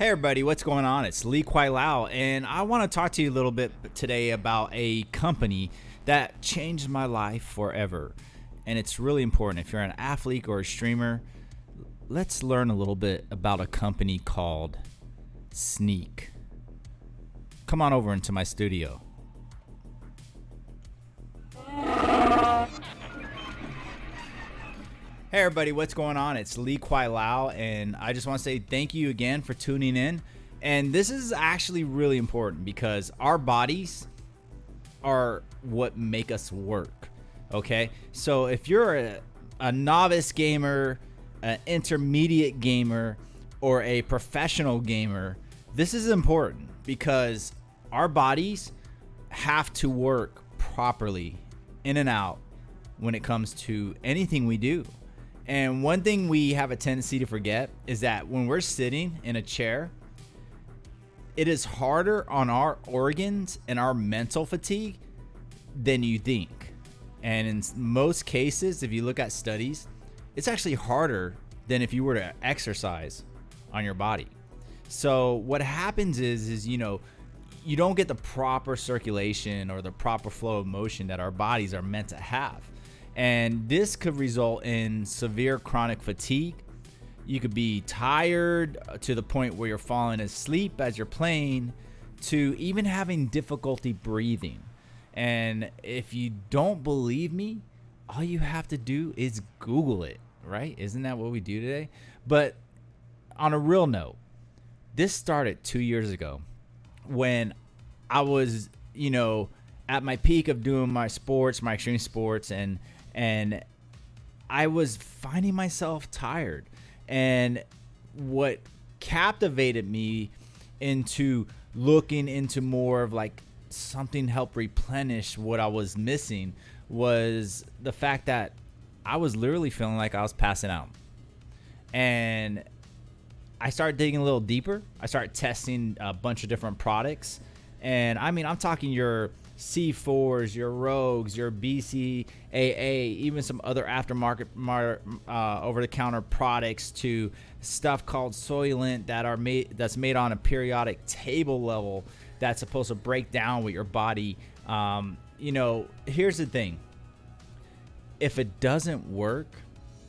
Hey everybody, what's going on? It's LiKwaiLao, and I want to talk to you a little bit today about a company that changed my life forever. And it's really important. If you're an athlete or a streamer, let's learn a little bit about a company called Sneak. Come on over into my studio. Hey everybody, what's going on? It's LiKwaiLao, and I just want to say thank you again for tuning in. And this is actually really important because our bodies are what make us work. Okay, so if you're a novice gamer, an intermediate gamer, or a professional gamer, this is important because our bodies have to work properly in and out when it comes to anything we do. And one thing we have a tendency to forget is that when we're sitting in a chair, it is harder on our organs and our mental fatigue than you think. And in most cases, if you look at studies, it's actually harder than if you were to exercise on your body. So what happens is you don't get the proper circulation or the proper flow of motion that our bodies are meant to have. And this could result in severe chronic fatigue. You could be tired to the point where you're falling asleep as you're playing, to even having difficulty breathing. And if you don't believe me, all you have to do is Google it, right? Isn't that what we do today? But on a real note, this started 2 years ago when I was, at my peak of doing my sports, my extreme sports, and I was finding myself tired. And what captivated me into looking into more of like something to help replenish what I was missing was the fact that I was literally feeling like I was passing out. And I started digging a little deeper. I started testing a bunch of different products. And I mean, I'm talking your C4s, your Rogues, your BCAA, even some other aftermarket over-the-counter products, to stuff called Soylent that's made on a periodic table level that's supposed to break down with your body. Here's the thing. If it doesn't work,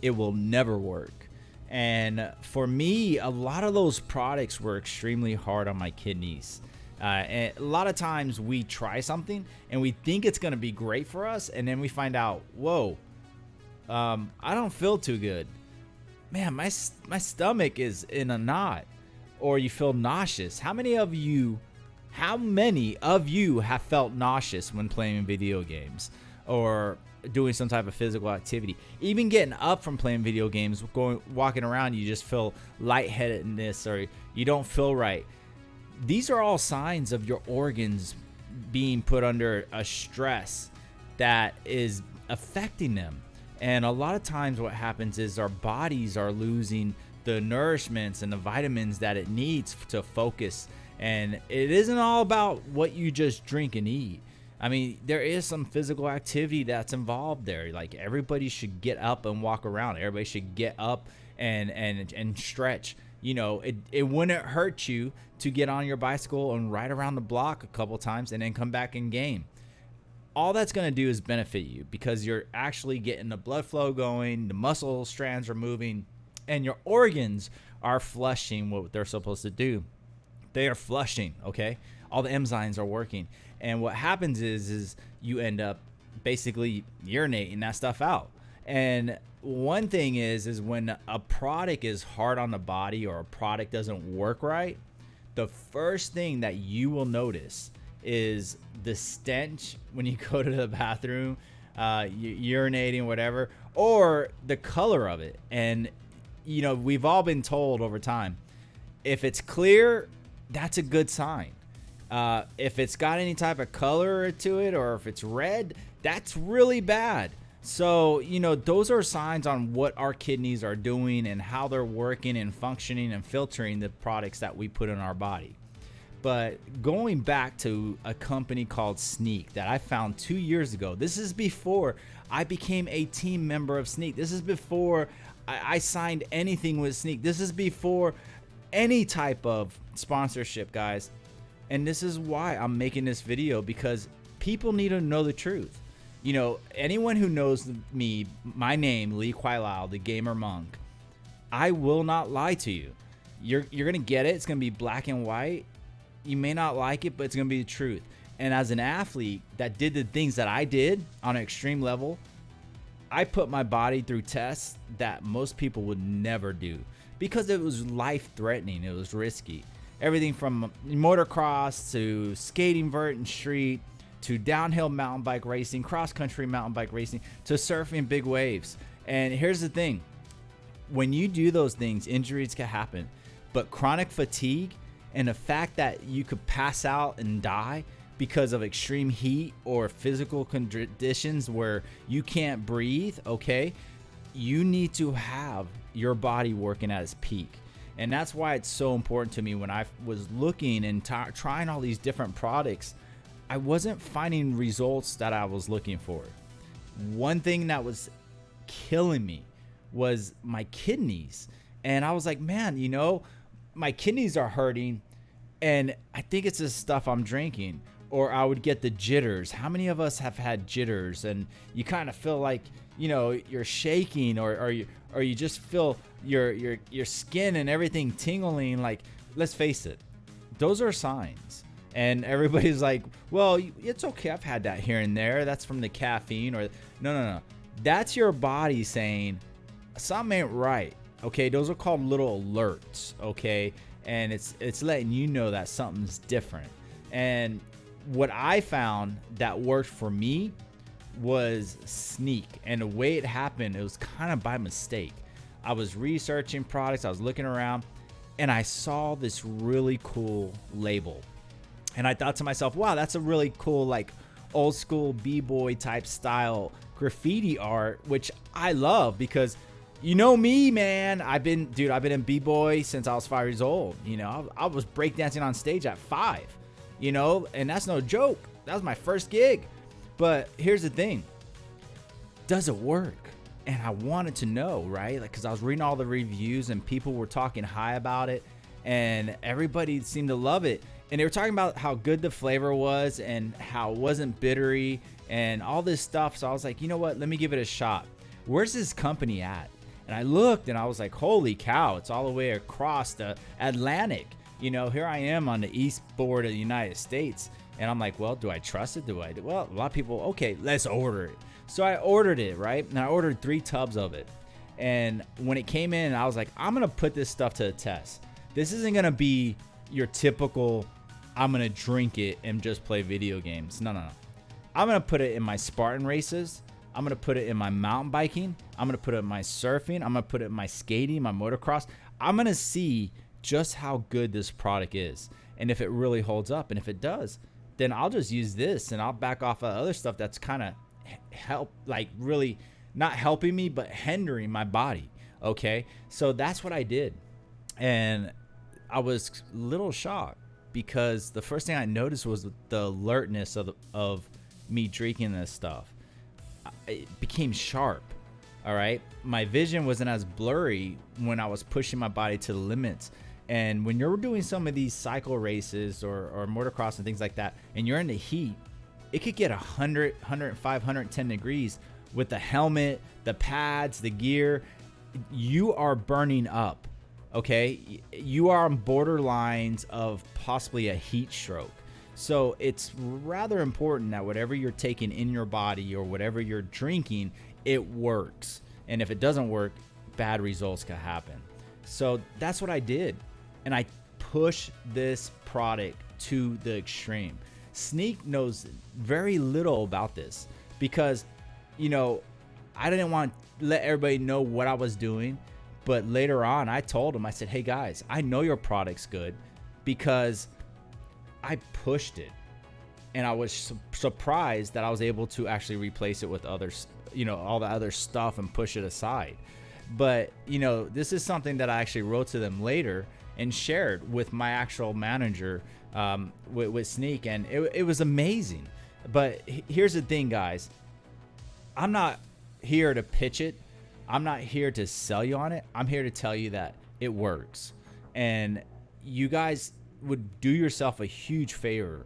it will never work. And for me, a lot of those products were extremely hard on my kidneys. And a lot of times we try something and we think it's going to be great for us, and then we find out, whoa, I don't feel too good. Man, my stomach is in a knot. Or you feel nauseous. How many of you have felt nauseous when playing video games or doing some type of physical activity? Even getting up from playing video games, walking around, you just feel lightheadedness or you don't feel right. These are all signs of your organs being put under a stress that is affecting them. And a lot of times what happens is our bodies are losing the nourishments and the vitamins that it needs to focus. And it isn't all about what you just drink and eat. I mean, there is some physical activity that's involved there. Like, everybody should get up and walk around. Everybody should get up and stretch. It wouldn't hurt you to get on your bicycle and ride around the block a couple times and then come back and game. All that's going to do is benefit you because you're actually getting the blood flow going, the muscle strands are moving, and your organs are flushing what they're supposed to do. They are flushing, okay? All the enzymes are working. And what happens is you end up basically urinating that stuff out. And one thing is when a product is hard on the body or a product doesn't work right, the first thing that you will notice is the stench when you go to the bathroom, urinating, whatever, or the color of it. And, we've all been told over time, if it's clear, that's a good sign. If it's got any type of color to it, or if it's red, that's really bad. So, those are signs on what our kidneys are doing and how they're working and functioning and filtering the products that we put in our body. But going back to a company called Sneak that I found 2 years ago, this is before I became a team member of Sneak. This is before I signed anything with Sneak. This is before any type of sponsorship, guys. And this is why I'm making this video, because people need to know the truth. You know, anyone who knows me, my name, LiKwaiLao, the gamer monk, I will not lie to you. You're gonna get it. It's gonna be black and white. You may not like it, but it's gonna be the truth. And as an athlete that did the things that I did on an extreme level, I put my body through tests that most people would never do, because it was life-threatening. It was risky. Everything from motocross to skating vert and street to downhill mountain bike racing, cross-country mountain bike racing, to surfing big waves. And here's the thing. When you do those things, injuries can happen. But chronic fatigue and the fact that you could pass out and die because of extreme heat or physical conditions where you can't breathe, okay, you need to have your body working at its peak. And that's why it's so important to me. When I was looking and trying all these different products, I wasn't finding results that I was looking for. One thing that was killing me was my kidneys. And I was like, man, you know, my kidneys are hurting, and I think it's this stuff I'm drinking. Or I would get the jitters. How many of us have had jitters, and you kind of feel like, you know, you're shaking, or you just feel your skin and everything tingling? Like, let's face it, those are signs. And everybody's like, well, it's okay, I've had that here and there, that's from the caffeine. Or no, that's your body saying something ain't right. Okay, those are called little alerts. Okay, and it's letting you know that something's different. And what I found that worked for me was Sneak. And the way it happened, it was kind of by mistake. I was researching products, I was looking around, and I saw this really cool label. And I thought to myself, wow, that's a really cool, like, old school b-boy type style graffiti art, which I love, because you know me, man. I've been in b-boy since I was 5 years old. You know, I was breakdancing on stage at 5, you know, and that's no joke. That was my first gig. But here's the thing. Does it work? And I wanted to know, right? Like, because I was reading all the reviews and people were talking high about it, and everybody seemed to love it. And they were talking about how good the flavor was and how it wasn't bittery and all this stuff. So I was like, you know what? Let me give it a shot. Where's this company at? And I looked and I was like, holy cow, it's all the way across the Atlantic. You know, here I am on the east board of the United States. And I'm like, well, do I trust it? Well, a lot of people, okay, let's order it. So I ordered it, right? And I ordered 3 tubs of it. And when it came in, I was like, I'm going to put this stuff to the test. This isn't going to be your typical, I'm going to drink it and just play video games. No. I'm going to put it in my Spartan races. I'm going to put it in my mountain biking. I'm going to put it in my surfing. I'm going to put it in my skating, my motocross. I'm going to see just how good this product is and if it really holds up. And if it does, then I'll just use this and I'll back off of other stuff that's kind of really not helping me, but hindering my body. Okay. So that's what I did. And I was a little shocked because the first thing I noticed was the alertness of me drinking this stuff. It became sharp. All right. My vision wasn't as blurry when I was pushing my body to the limits. And when you're doing some of these cycle races or motocross and things like that, and you're in the heat, it could get 100, 105, 110 degrees with the helmet, the pads, the gear. You are burning up. Okay. You are on borderlines of possibly a heat stroke. So it's rather important that whatever you're taking in your body or whatever you're drinking, it works. And if it doesn't work, bad results can happen. So that's what I did. And I pushed this product to the extreme. Sneak knows very little about this because, you know, I didn't want to let everybody know what I was doing. But later on, I told them, I said, hey guys, I know your product's good because I pushed it. And I was surprised that I was able to actually replace it with others, you know, all the other stuff and push it aside. But, you know, this is something that I actually wrote to them later and shared with my actual manager with Sneak. And it was amazing. But here's the thing, guys. I'm not here to pitch it. I'm not here to sell you on it. I'm here to tell you that it works. And you guys would do yourself a huge favor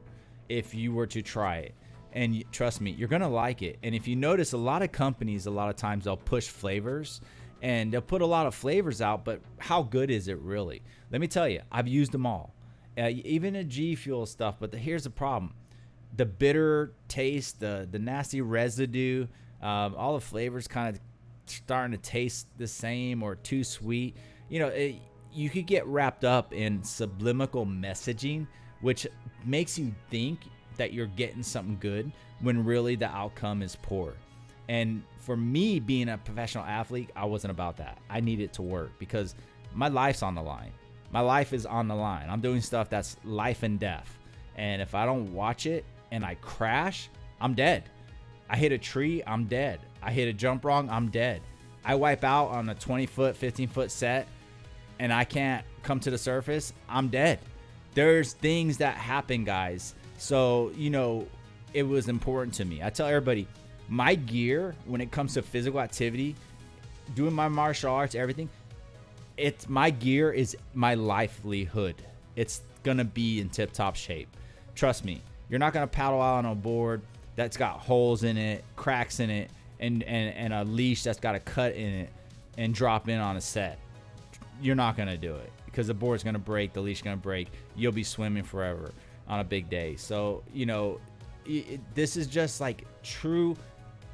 if you were to try it. And trust me, you're gonna like it. And if you notice, a lot of companies, a lot of times they'll push flavors and they'll put a lot of flavors out, but how good is it really? Let me tell you, I've used them all, even the G Fuel stuff. But here's the problem: the bitter taste, the nasty residue, all the flavors kind of starting to taste the same or too sweet. You could get wrapped up in subliminal messaging, which makes you think that you're getting something good when really the outcome is poor. And for me, being a professional athlete, I wasn't about that. I needed to work because my life's on the line. My life is on the line. I'm doing stuff that's life and death. And if I don't watch it and I crash, I'm dead. I hit a tree, I'm dead. I hit a jump wrong, I'm dead. I wipe out on a 20-foot, 15-foot set and I can't come to the surface, I'm dead. There's things that happen, guys. So, it was important to me. I tell everybody, my gear when it comes to physical activity, doing my martial arts, everything, my gear is my livelihood. It's gonna be in tip-top shape. Trust me, you're not gonna paddle out on a board that's got holes in it, cracks in it, and a leash that's got a cut in it and drop in on a set. You're not gonna do it because the board's gonna break, the leash is gonna break. You'll be swimming forever on a big day. So this is just like true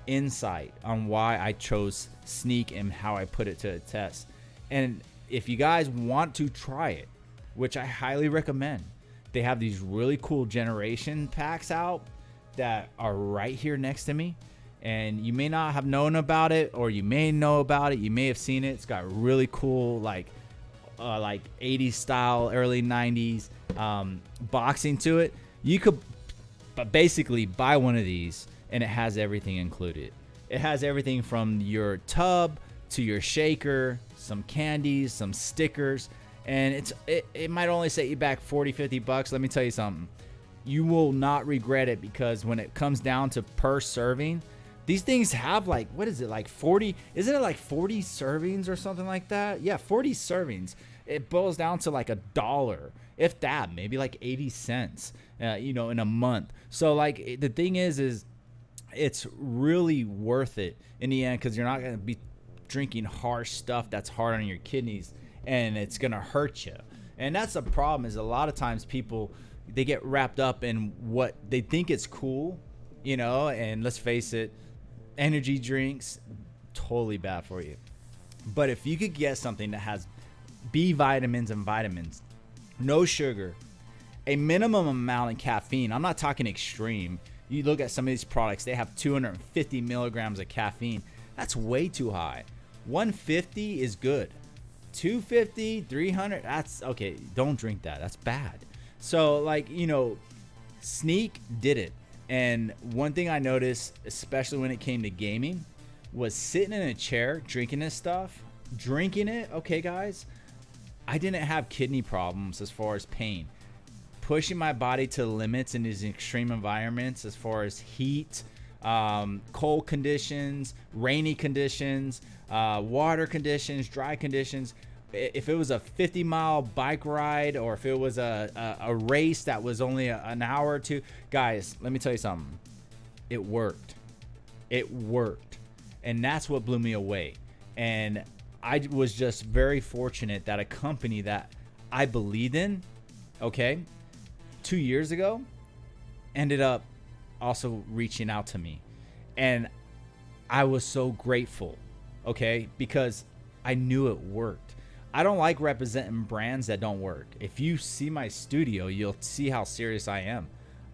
insight on why I chose Sneak and how I put it to a test. And if you guys want to try it, which I highly recommend, they have these really cool generation packs out that are right here next to me. And you may not have known about it, or you may know about it. You may have seen it. It's got really cool, like 80s style, early 90s boxing to it. You could basically buy one of these, and it has everything included. It has everything from your tub to your shaker, some candies, some stickers, and it might only set you back $40-50. Let me tell you something. You will not regret it, because when it comes down to per serving, these things have like 40, isn't it like 40 servings or something like that? Yeah, 40 servings. It boils down to like $1, if that, maybe like 80 cents, in a month. So like the thing is it's really worth it in the end, because you're not going to be drinking harsh stuff that's hard on your kidneys and it's going to hurt you. And that's the problem, is a lot of times people, they get wrapped up in what they think is cool, and let's face it, energy drinks, totally bad for you. But if you could get something that has B vitamins and vitamins, no sugar, a minimum amount of caffeine, I'm not talking extreme. You look at some of these products, they have 250 milligrams of caffeine. That's way too high. 150 is good. 250, 300, that's okay. Don't drink that. That's bad. So Sneak did it. And one thing I noticed, especially when it came to gaming, was sitting in a chair drinking this stuff, okay guys, I didn't have kidney problems as far as pain. Pushing my body to the limits in these extreme environments as far as heat, cold conditions, rainy conditions, water conditions, dry conditions. If it was a 50-mile bike ride, or if it was a race that was only an hour or two, guys, let me tell you something. It worked. And that's what blew me away. And I was just very fortunate that a company that I believed in, 2 years ago, ended up also reaching out to me. And I was so grateful, because I knew it worked. I don't like representing brands that don't work. If you see my studio, you'll see how serious I am.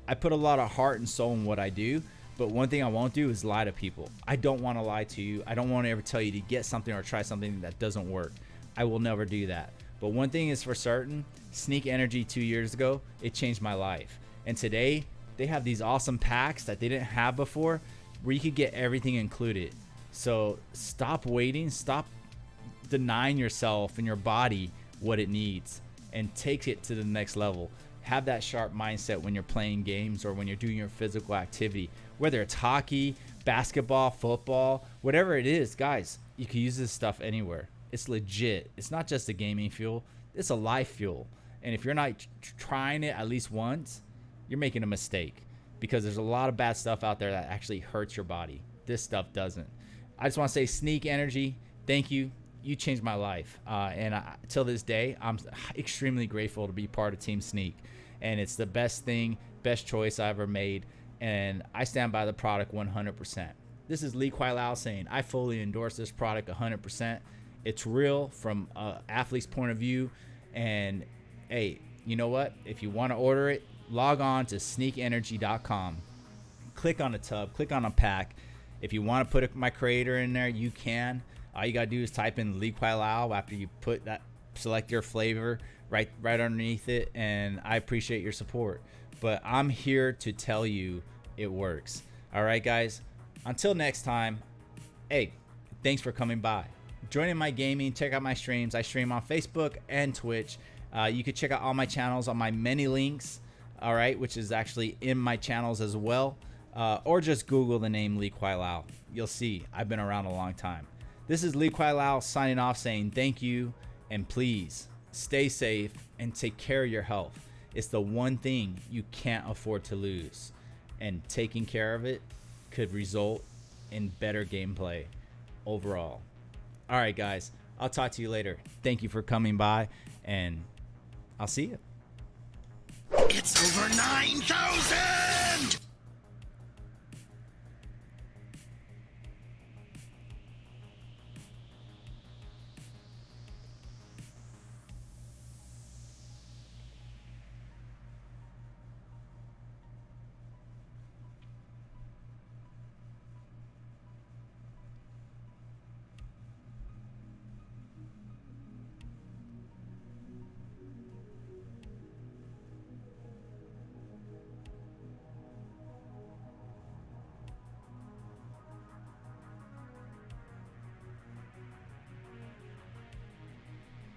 I put a lot of heart and soul in what I do, but one thing I won't do is lie to people. I don't want to lie to you. I don't want to ever tell you to get something or try something that doesn't work. I will never do that. But one thing is for certain, Sneak Energy 2 years ago, it changed my life. And today, they have these awesome packs that they didn't have before, where you could get everything included. So stop waiting, stop denying yourself and your body what it needs, and take it to the next level. Have that sharp mindset when you're playing games or when you're doing your physical activity, whether it's hockey, basketball, football, whatever it is. Guys, you can use this stuff anywhere. It's legit. It's not just a gaming fuel. It's a life fuel. And if you're not trying it at least once, you're making a mistake, because there's a lot of bad stuff out there that actually hurts your body. This stuff doesn't. I just want to say, Sneak Energy, thank you. You changed my life. Till this day, I'm extremely grateful to be part of Team Sneak. And it's the best thing, best choice I ever made. And I stand by the product 100%. This is LiKwaiLao saying, I fully endorse this product 100%. It's real from an athlete's point of view. And hey, you know what? If you want to order it, log on to SNEAKENERGY.com. Click on a tub, click on a pack. If you want to put my creator in there, you can. All you got to do is type in LiKwaiLao after you put that, select your flavor right underneath it. And I appreciate your support. But I'm here to tell you it works. All right, guys. Until next time, hey, thanks for coming by. Join in my gaming. Check out my streams. I stream on Facebook and Twitch. You can check out all my channels on my many links, all right, which is actually in my channels as well. Or just Google the name LiKwaiLao. You'll see I've been around a long time. This is LiKwaiLao signing off, saying thank you, and please stay safe and take care of your health. It's the one thing you can't afford to lose, and taking care of it could result in better gameplay overall. All right, guys, I'll talk to you later. Thank you for coming by, and I'll see you. It's over 9,000!